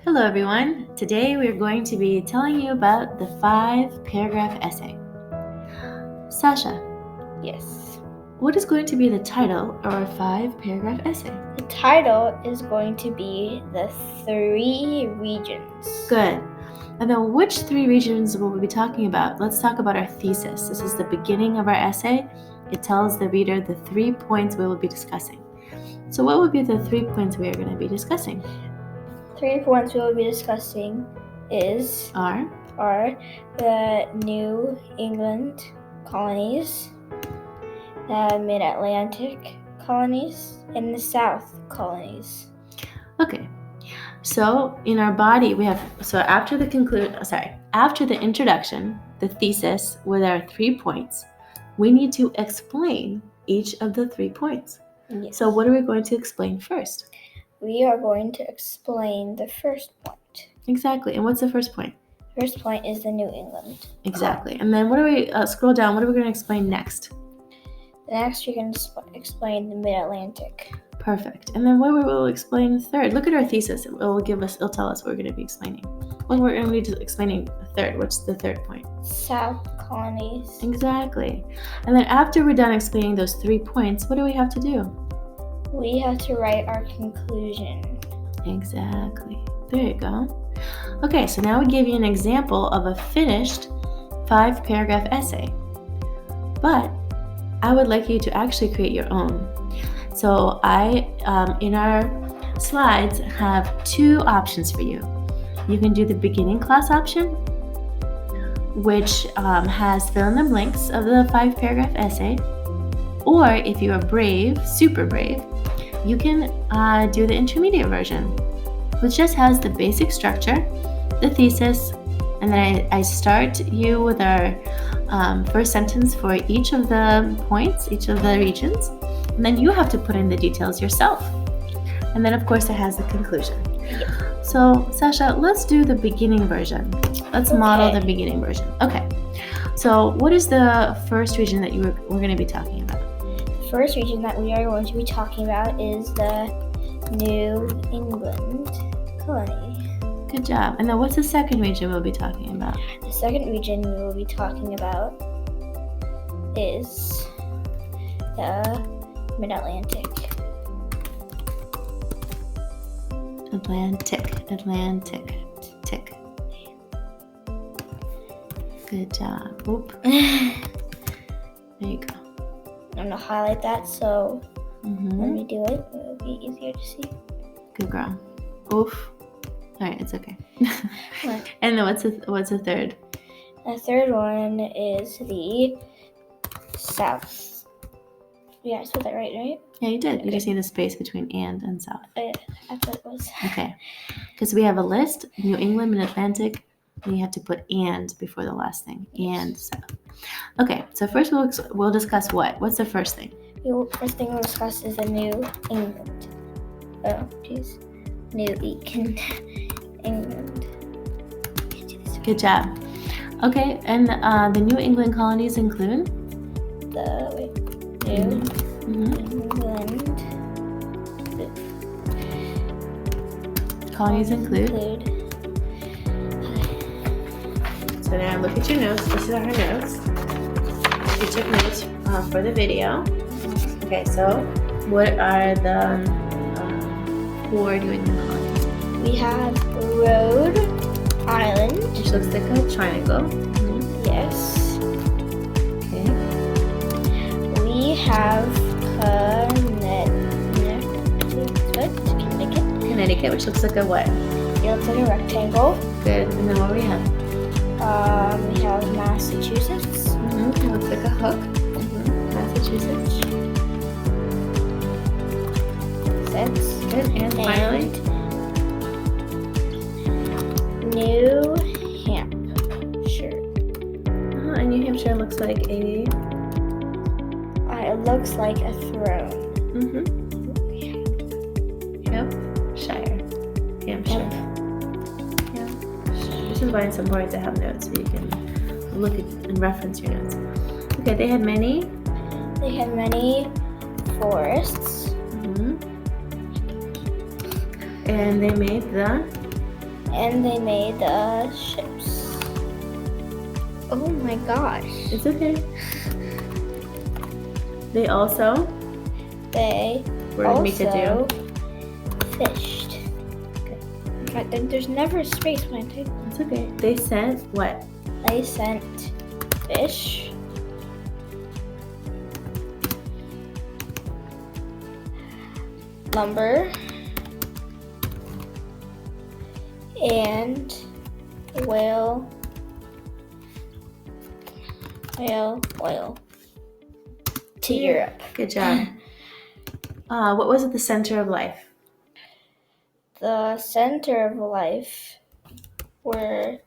Hello everyone. Today we're going to be telling you about the 5-paragraph essay. Sasha, Yes. what is going to be the title of our 5-paragraph essay? The title is going to be The 3 Regions. Good. And then which 3 regions will we be talking about? Let's talk about our thesis. This is the beginning of our essay. It tells the reader the 3 points we will be discussing. So what would be the 3 points we are going to be discussing? 3 points we will be discussing are the New England colonies, the Mid-Atlantic colonies, and the South colonies. Okay. So in our body, we have, after the introduction, the thesis with our 3 points, we need to explain each of the 3 points. Yes. So what are we going to explain first? We are going to explain the first point. Exactly. And what's the first point? First point is the New England. Exactly. And then what are we, scroll down, what are we going to explain next? Next, you're going to explain the Mid-Atlantic. Perfect. And then what we will explain third? Look at our thesis. It'll tell us what we're going to be explaining. Well, we're going to be explaining third. What's the third point? South colonies. Exactly. And then after we're done explaining those 3 points, what do we have to do? We have to write our conclusion. Exactly. There you go. Okay, so now we give you an example of a finished 5-paragraph essay. But I would like you to actually create your own. So I, in our slides, have 2 options for you. You can do the beginning class option, which has fill in the blanks of the 5-paragraph essay. Or if you are brave, super brave, you can do the intermediate version, which just has the basic structure, the thesis, and then I start you with our first sentence for each of the points, each of the regions, and then you have to put in the details yourself. And then of course it has the conclusion. So Sasha, let's do the beginning version. Let's model the beginning version. Okay. So what is the first region that we're going to be talking about? The first region that we are going to be talking about is the New England colony. Good job. And then what's the second region we'll be talking about? The second region we will be talking about is the Mid-Atlantic. Atlantic. Good job. Oop. There you go. I'm going to highlight that, so let me do it. It will be easier to see. Good girl. Oof. All right, it's okay. And then what's the third? The third one is the South. Yeah, I said that right? Yeah, you did. Okay. You just need a space between and South. I thought it was. Okay. Because we have a list, New England, Mid-Atlantic, and you have to put and before the last thing, and South. Okay, so first we'll discuss what? What's the first thing? The first thing we'll discuss is the New England. Oh, jeez. New England. Good job. Okay, and the New England colonies include? New England. Colonies include. So now look at your notes. This is our notes. We took notes for the video. Okay, so what are the 4 New England colonies? We have Rhode Island, which looks like a triangle. Yes. Okay. We have Connecticut, which looks like a what? It looks like a rectangle. Good. And then what do we have? We have Massachusetts. It looks like a hook. Massachusetts. Good. And finally, New Hampshire. And New Hampshire looks like a. It looks like a throne. Shire. Hampshire. Yeah. This is why it's important to have notes so you can look at and reference your notes. Okay, they had many forests. And they made the And they made the ships. Oh my gosh. It's okay. They also They were made to do. also fished. God, there's never a space when I type. It's okay. They sent what? They sent fish, lumber, and whale oil to Europe. Good job. What was at the center of life? The center of life were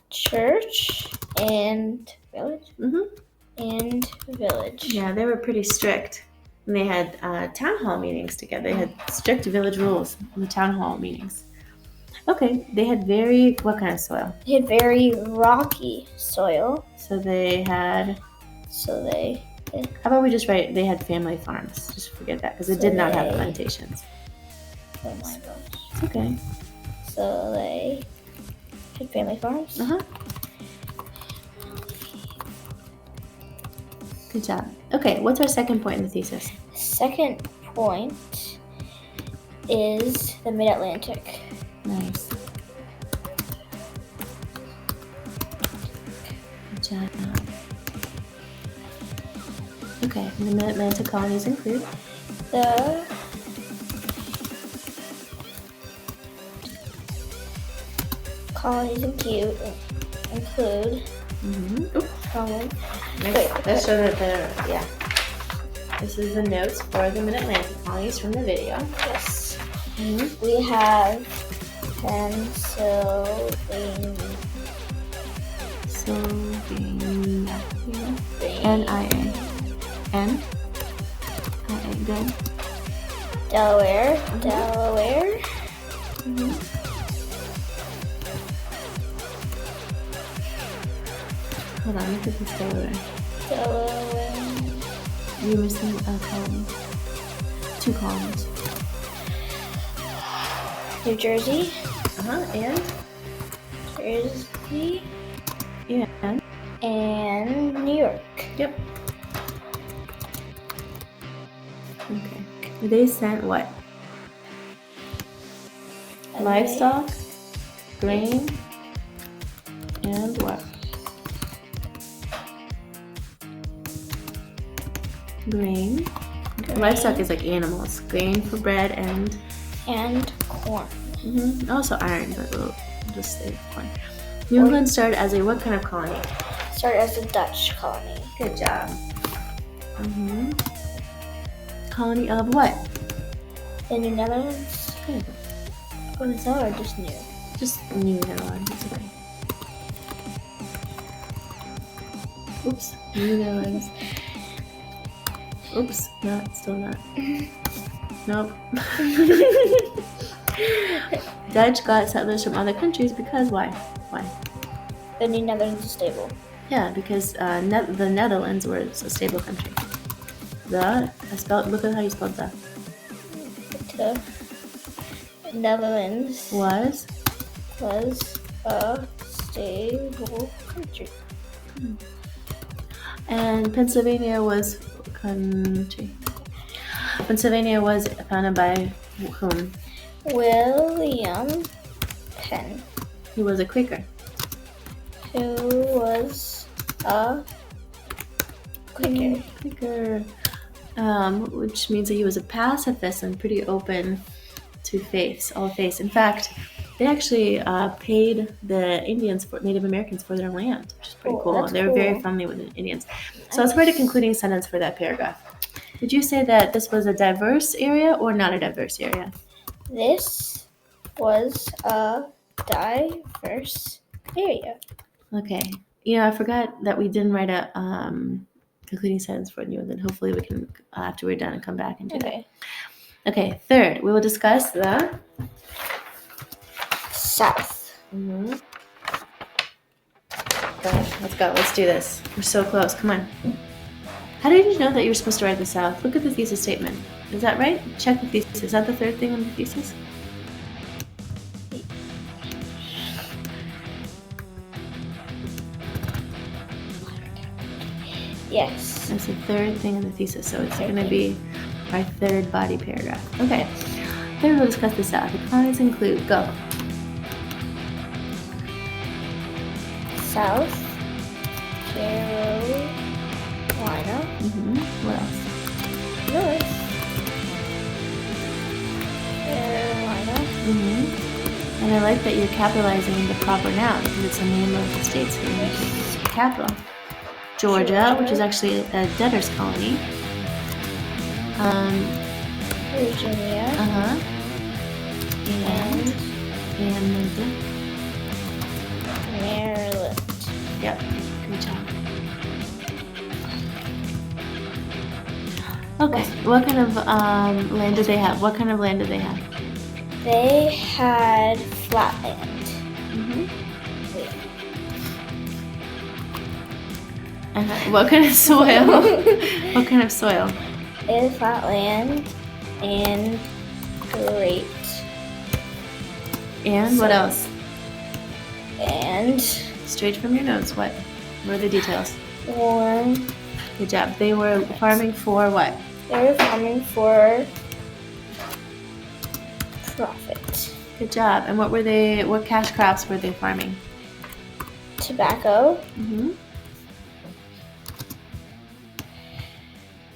church and village. Mm-hmm. And village. Yeah, they were pretty strict. And they had town hall meetings together. They had strict village rules in the town hall meetings. Okay, they had what kind of soil? They had very rocky soil. So they had, how about we just write, they had family farms. Just forget that, because it did not have plantations. Oh my gosh. It's okay. So they had family farms. Uh-huh. Good job. Okay, what's our second point in the thesis? Second point is the Mid-Atlantic. Nice. Good job. Okay, and the Mid-Atlantic colonies include? The colonies include Let's show that this is the notes for the Mid-Atlantic colonies from the video. Yes. We have Pennsylvania. N-I-A. Good. Delaware. Hold on, look at this Delaware. You're missing a colony. 2 colonies. New Jersey. And? Jersey. And New York. Yep. Okay. They sent what? Livestock, grain, and what? Grain. Livestock is like animals. Grain for bread and corn. Also iron, but we'll just say corn. New England started as a what kind of colony? Started as a Dutch colony. Good job. Colony of what? The New Netherlands. Good. Oh, is that or just new? Just New Netherlands. It's okay. Oops. New Netherlands. Oops. Still not. Nope. Dutch got settlers from other countries because why? The New Netherlands is stable. Yeah, because the Netherlands were a stable country. Look at how you spelled that. The Netherlands was a stable country. And Pennsylvania was country. Pennsylvania was founded by whom? William Penn. He was a Quaker. Who was a Quaker. Which means that he was a pacifist and pretty open to all faiths. In fact, they actually paid the Native Americans for their land, which is pretty cool. They were very friendly with the Indians. So let's write a concluding sentence for that paragraph. Did you say that this was a diverse area or not a diverse area? This was a diverse area. Okay. I forgot that we didn't write a concluding sentence for you, and then hopefully we can, after we're done, come back and do that. Okay, third, we will discuss the South. Go ahead, let's go. Let's do this. We're so close. Come on. How did you know that you were supposed to write the South? Look at the thesis statement. Is that right? Check the thesis. Is that the third thing on the thesis? Yes. That's the third thing in the thesis, so it's Third going to thing. be our third body paragraph. Okay, then we'll discuss this out. The colonies include, go. South Carolina, What else? North Carolina, And I like that you're capitalizing the proper noun because it's the name of the states here. It's the capital. Georgia, which is actually a debtor's colony. Virginia, And Maryland. yep, good job. Okay, what kind of land did they have? What kind of land did they have? They had flat land. Wait. What kind of soil? What kind of soil? They had flat land and great. And what else? And Straight from your notes, what? What are the details? warm. Good job. They were farming for what? They were farming for profit. Good job. And what cash crops were they farming? Tobacco,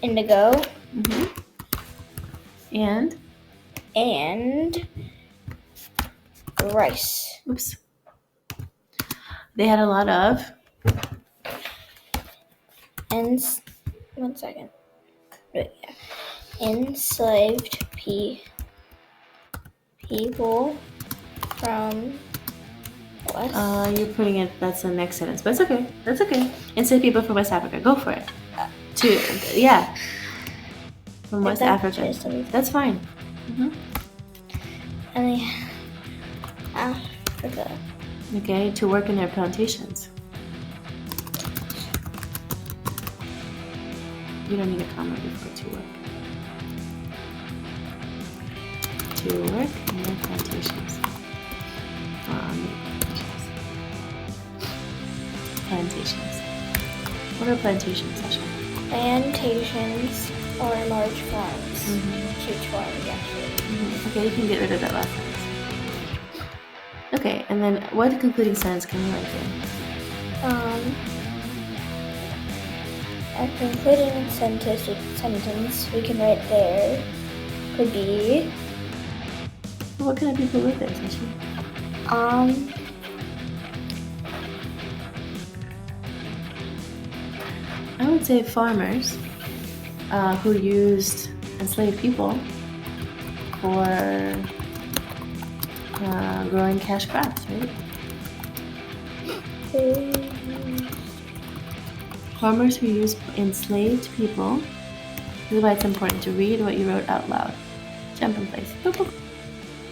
indigo, And? and rice. Oops. They had a lot of? And one second. Wait, yeah. Enslaved people from West. You're putting it, that's the next sentence, but it's okay. That's okay. Enslaved people from West Africa. Go for it. From West Africa. That's fine. And Africa. Okay, to work in their plantations. You don't need a comma before to work. To work in their plantations. Plantations. What are plantations, Sasha? Plantations or large farms. Huge farms, actually. Okay, you can get rid of that last sentence. Okay, and then what concluding sentence can we write there? A concluding sentence we can write there could be What kind of people live there, Sasha? I would say farmers who used enslaved people for growing cash crops, right? Farmers who use enslaved people. This is why it's important to read what you wrote out loud. Jump in place. Boop,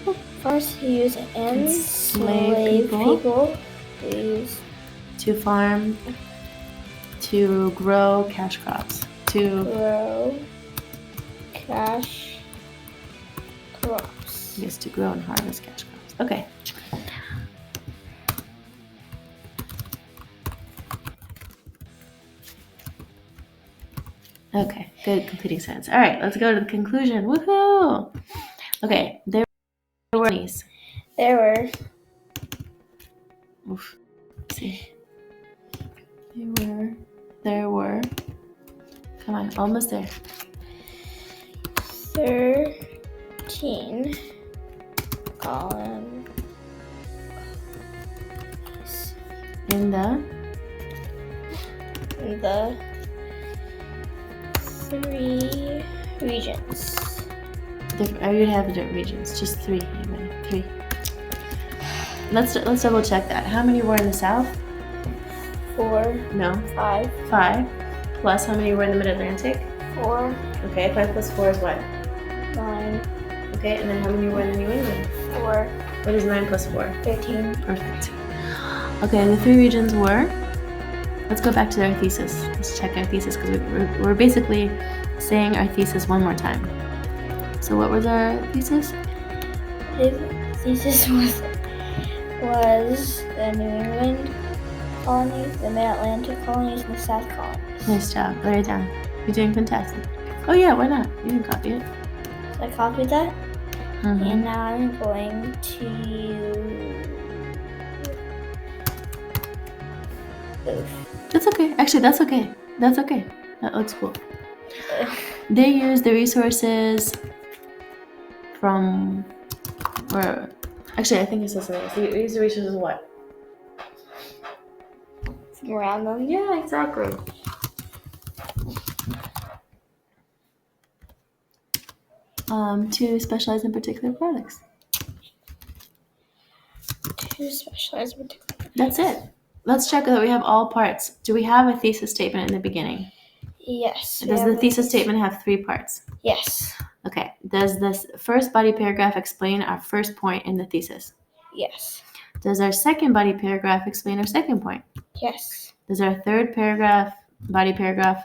boop. Farmers who use enslaved people who use to farm, to grow cash crops, to grow cash crops. Yes, to grow and harvest cash crops. Okay. Okay, good completing sentence. All right, let's go to the conclusion. Woohoo! Okay, there were colonies. There Oof. Let's see. There were. Come on, almost there. 13 columns In the three regions. I would have the different regions. Just three, anybody. 3. Let's double check that. How many were in the south? 4, No. 5, 5. Plus how many were in the Mid-Atlantic? 4, Okay, 5 plus 4 is what? 9, Okay, and then how many were in the New England? 4, What is 9 plus 4? 13. Perfect. Okay, the 3 regions were. Let's go back to our thesis. Let's check our thesis because we're basically saying our thesis one more time. So what was our thesis? The thesis was the New England colonies, the Mid-Atlantic colonies, and the South colonies. Nice job. Write it down. You're doing fantastic. Oh yeah, why not? You can copy it. So I copied that, Mhm. and now I'm going to. Oof. That's okay. Actually, that's okay. That's okay. That looks cool. They use the resources from, or actually, I think it says something else. They use the resources what? Around them. Yeah, exactly. To specialize in particular products. To specialize in particular. That's it. Let's check that we have all parts. Do we have a thesis statement in the beginning? Yes. we Does have the thesis these. statement have 3 parts? Yes. Okay. Does this first body paragraph explain our first point in the thesis? Yes. Does our second body paragraph explain our second point? Yes. Does our third body paragraph,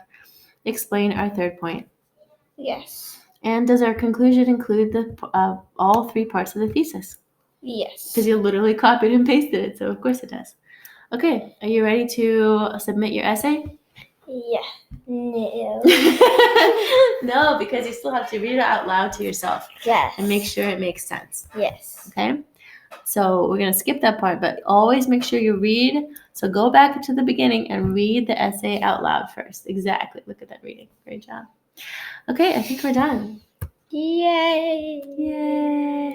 explain our third point? Yes. And does our conclusion include all 3 parts of the thesis? Yes. Because you literally copied and pasted it, so of course it does. Okay, are you ready to submit your essay? Yeah. No. No, because you still have to read it out loud to yourself Yes. and make sure it makes sense. Yes. Okay? So we're going to skip that part, but always make sure you read. So go back to the beginning and read the essay out loud first. Exactly. Look at that reading. Great job. Okay, I think we're done. Yay. Yay.